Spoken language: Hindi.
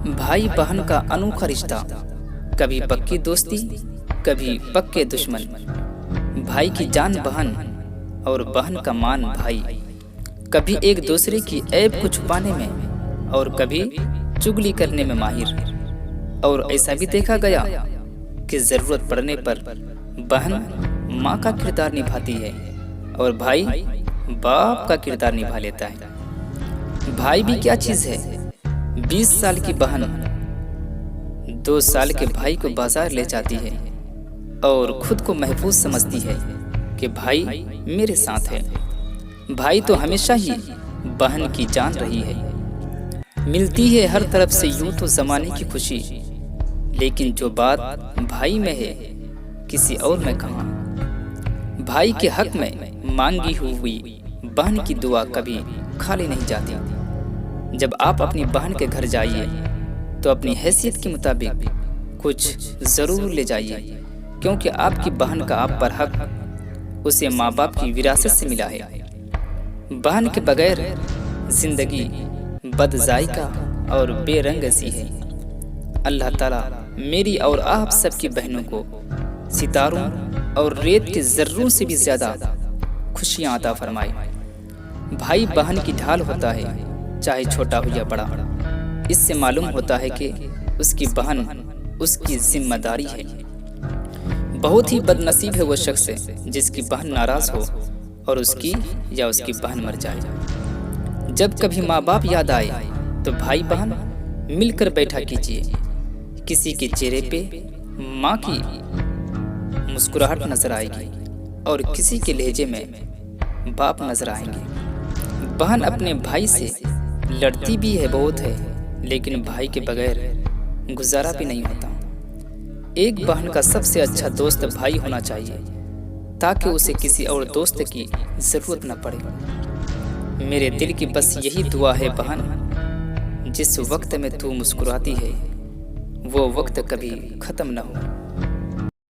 भाई बहन का अनोखा रिश्ता, कभी पक्की दोस्ती कभी पक्के दुश्मन। भाई की जान बहन और बहन का मान भाई। कभी एक दूसरे की ऐब को छुपाने में और कभी चुगली करने में माहिर। और ऐसा भी देखा गया कि जरूरत पड़ने पर बहन माँ का किरदार निभाती है और भाई बाप का किरदार निभा लेता है। भाई भी क्या चीज है। 20 साल की बहन 2 साल के भाई को बाजार ले जाती है और खुद को महफूज समझती है कि भाई मेरे साथ है। भाई तो हमेशा ही बहन की जान रही है। मिलती है हर तरफ से यूं तो जमाने की खुशी, लेकिन जो बात भाई में है किसी और में कहां। भाई के हक में मांगी हुई बहन की दुआ कभी खाली नहीं जाती। जब आप अपनी बहन के घर जाइए तो अपनी हैसियत के मुताबिक कुछ जरूर ले जाइए, क्योंकि आपकी बहन का आप पर हक उसे माँ बाप की विरासत से मिला है। बहन के बगैर जिंदगी बदजायका और बेरंग सी है। अल्लाह ताला मेरी और आप सबकी बहनों को सितारों और रेत के जर्रों से भी ज्यादा खुशियां अता फरमाए। भाई बहन की ढाल होता है, चाहे छोटा हो या बड़ा। इससे मालूम होता है कि उसकी बहन उसकी जिम्मेदारी है। बहुत ही बदनसीब है वो शख्स जिसकी बहन नाराज हो और उसकी या उसकी बहन मर जाए। जब कभी माँ बाप याद आए तो भाई बहन मिलकर बैठा कीजिए। किसी के चेहरे पे माँ की मुस्कुराहट नजर आएगी और किसी के लहजे में बाप नजर आएंगे। बहन अपने भाई से लड़ती भी है बहुत है, लेकिन भाई के बगैर गुजारा भी नहीं होता। एक बहन का सबसे अच्छा दोस्त भाई होना चाहिए, ताकि उसे किसी और दोस्त की जरूरत न पड़े। मेरे दिल की बस यही दुआ है बहन, जिस वक्त में तू मुस्कुराती है वो वक्त कभी खत्म न हो।